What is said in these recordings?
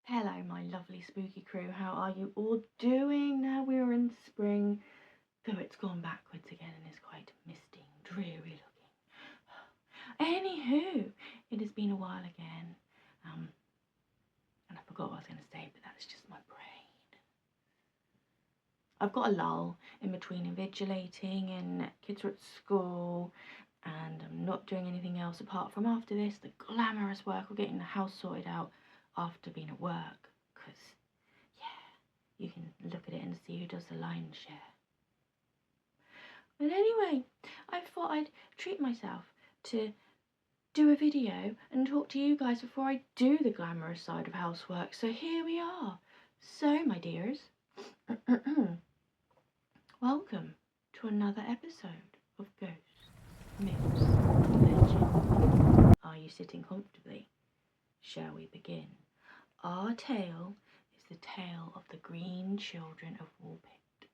Hello, my lovely spooky crew. How are you all doing? Now we're in spring, though it's gone backwards again and is quite misty and dreary looking. Anywho, it has been a while again, and I forgot what I was going to say, but that's just my brain. I've got a lull in between invigilating and kids are at school, and I'm not doing anything else apart from after this, the glamorous work of getting the house sorted out after being at work, because you can look at it and see who does the lion's share. But anyway, I thought I'd treat myself to do a video and talk to you guys before I do the glamorous side of housework. So here we are. So, my dears, welcome to another episode of Ghosts, Myths, and Legends. Are you sitting comfortably? Shall we begin? Our tale is the tale of the green children of Woolpit.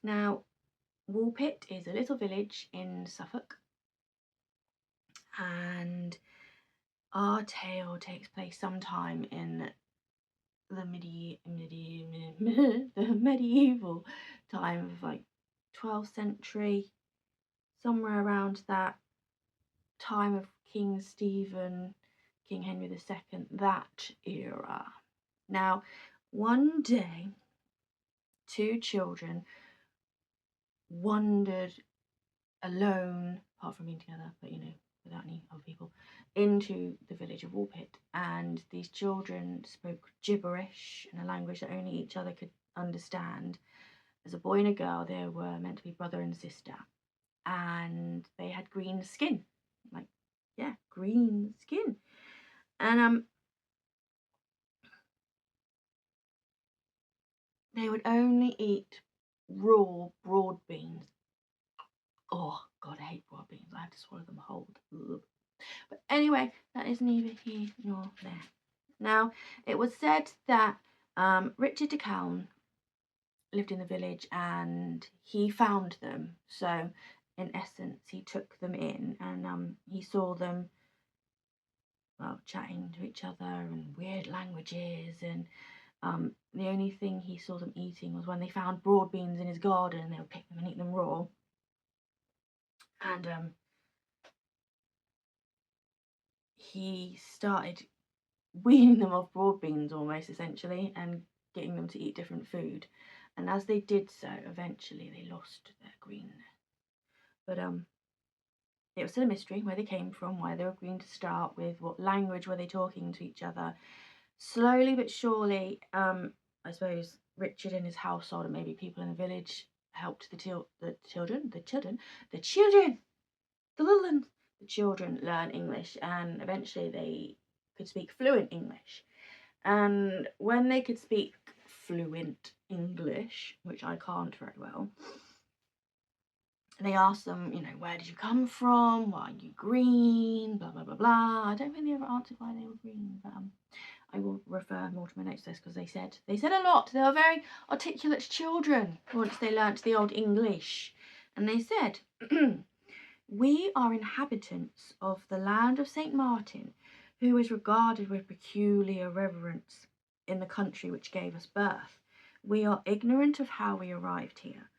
Now, Woolpit is a little village in Suffolk, and our tale takes place sometime in the medieval time of like 12th century, somewhere around that time of King Stephen, King Henry II, that era. Now, one day, two children wandered alone, apart from being together, but without any other people, into the village of Woolpit. And these children spoke gibberish in a language that only each other could understand. As a boy and a girl, they were meant to be brother and sister, and they had green skin, green skin. And they would only eat raw broad beans. Oh God, I hate broad beans. I have to swallow them whole. But anyway, that is neither here nor there. Now, it was said that Richard de Calne lived in the village and he found them. So, in essence, he took them in and he saw them, chatting to each other in weird languages. And the only thing he saw them eating was when they found broad beans in his garden, they would pick them and eat them raw. And he started weaning them off broad beans almost, essentially, and getting them to eat different food. And as they did so, eventually they lost their greenness. But it was still a mystery where they came from, why they were green to start with, what language were they talking to each other. Slowly but surely, I suppose Richard and his household and maybe people in the village helped the children learn English, and eventually they could speak fluent English. And when they could speak fluent English, which I can't very well, they asked them, where did you come from? Why are you green? Blah, blah, blah, blah. I don't think they ever answered why they were green, but I will refer more to my notes to this because they said a lot. They were very articulate children once they learnt the old English. And they said, we are inhabitants of the land of St. Martin, who is regarded with peculiar reverence in the country which gave us birth. We are ignorant of how we arrived here.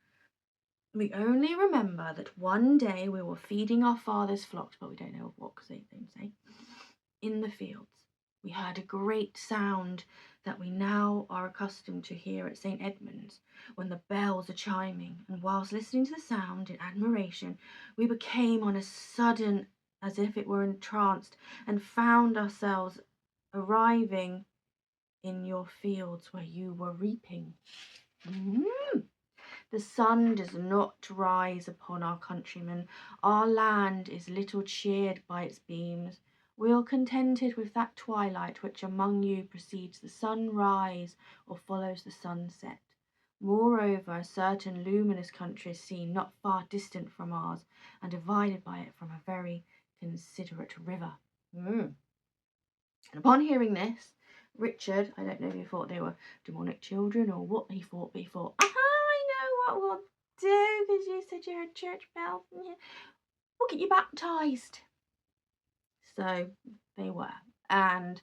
We only remember that one day we were feeding our father's flocks, but we don't know of what because they don't say, in the fields. We heard a great sound that we now are accustomed to hear at St. Edmund's when the bells are chiming, and whilst listening to the sound in admiration, we became on a sudden as if it were entranced, and found ourselves arriving in your fields where you were reaping. The sun does not rise upon our countrymen. Our land is little cheered by its beams. We are contented with that twilight which among you precedes the sunrise or follows the sunset. Moreover, a certain luminous country is seen not far distant from ours, and divided by it from a very considerate river. And upon hearing this, Richard, I don't know if he thought they were demonic children or what he thought, but he thought, I know what we'll do, because you said you heard church bells, and we'll get you baptised. So they were. And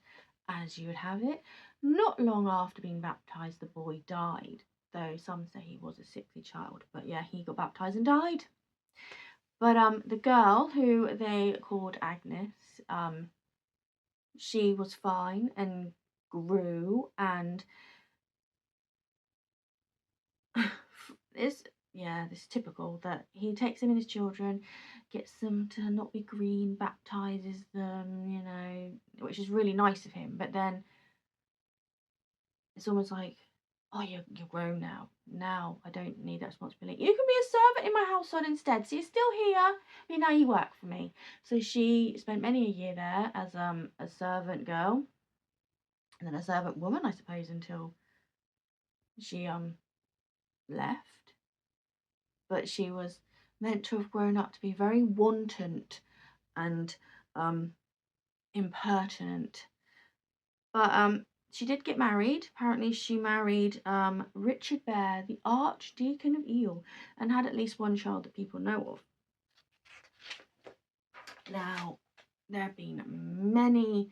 as you would have it, not long after being baptised, the boy died. Though some say he was a sickly child. But yeah, he got baptised and died. But the girl, who they called Agnes, she was fine and grew, and it's, yeah, this is typical that he takes them in his children, gets them to not be green, baptizes them, you know, which is really nice of him. But then it's almost like, oh, you're grown now. Now I don't need that responsibility. You can be a servant in my household instead. So you're still here. I mean, now you work for me. So she spent many a year there as a servant girl, and then a servant woman, I suppose, until she left. But she was meant to have grown up to be very wanton and impertinent. But she did get married. Apparently she married Richard Bear, the Archdeacon of Eel, and had at least one child that people know of. Now, there have been many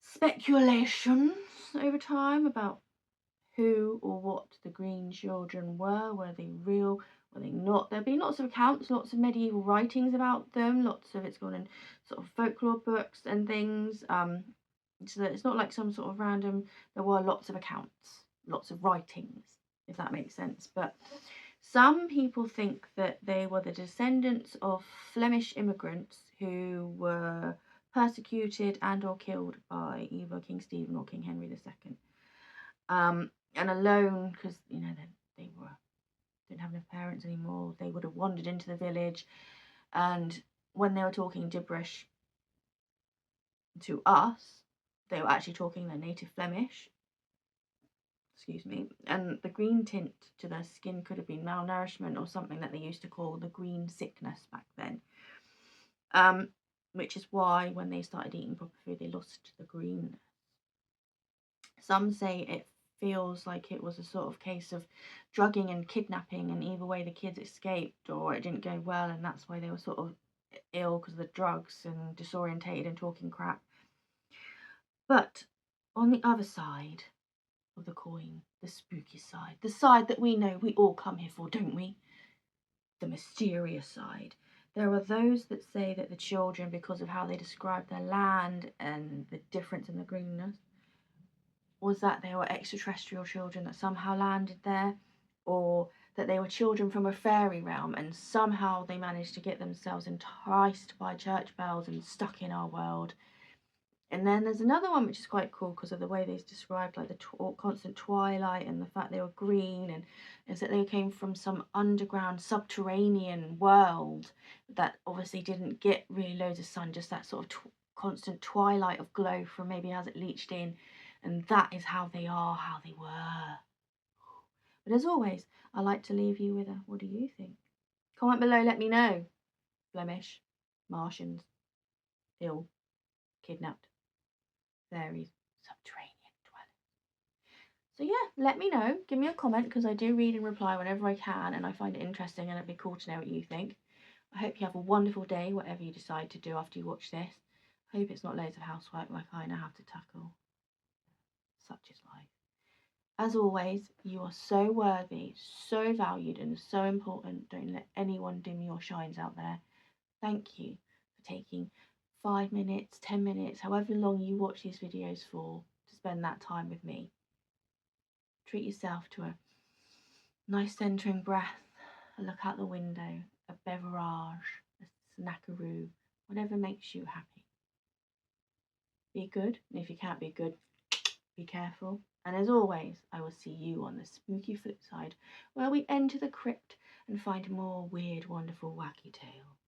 speculations over time about who or what the green children were. Were they real? Were they not? There have been lots of accounts, lots of medieval writings about them. Lots of it's gone in sort of folklore books and things. So that it's not like some sort of random. There were lots of accounts, lots of writings, if that makes sense. But some people think that they were the descendants of Flemish immigrants who were persecuted and or killed by either King Stephen or King Henry II. And alone, because you know they didn't have enough parents anymore, they would have wandered into the village, and when they were talking gibberish to us, they were actually talking their native Flemish. Excuse me. And the green tint to their skin could have been malnourishment or something that they used to call the green sickness back then. Which is why when they started eating proper food, they lost the greenness. Some say it feels like it was a sort of case of drugging and kidnapping, and either way the kids escaped or it didn't go well, and that's why they were sort of ill because of the drugs and disorientated and talking crap. But on the other side of the coin, the spooky side, the side that we know we all come here for, don't we? The mysterious side. There are those that say that the children, because of how they describe their land and the difference in the greenness, was that they were extraterrestrial children that somehow landed there, or that they were children from a fairy realm and somehow they managed to get themselves enticed by church bells and stuck in our world. And then there's another one which is quite cool because of the way they described like the constant twilight and the fact they were green, and is that they came from some underground subterranean world that obviously didn't get really loads of sun, just that sort of constant twilight of glow from maybe as it leached in, and that is how they are, how they were. But as always, I like to leave you with a what do you think? Comment below, let me know. Flemish, Martians, ill, kidnapped, fairies, subterranean dwellers. So yeah, let me know. Give me a comment because I do read and reply whenever I can, and I find it interesting and it'd be cool to know what you think. I hope you have a wonderful day, whatever you decide to do after you watch this. I hope it's not loads of housework like I now have to tackle. Such is life. As always, you are so worthy, so valued and so important. Don't let anyone dim your shines out there. Thank you for taking 5 minutes, 10 minutes, however long you watch these videos for, to spend that time with me. Treat yourself to a nice centering breath, a look out the window, a beverage, a snackaroo, whatever makes you happy. Be good, and if you can't be good, be careful. And as always, I will see you on the spooky flip side, where we enter the crypt and find more weird, wonderful, wacky tales.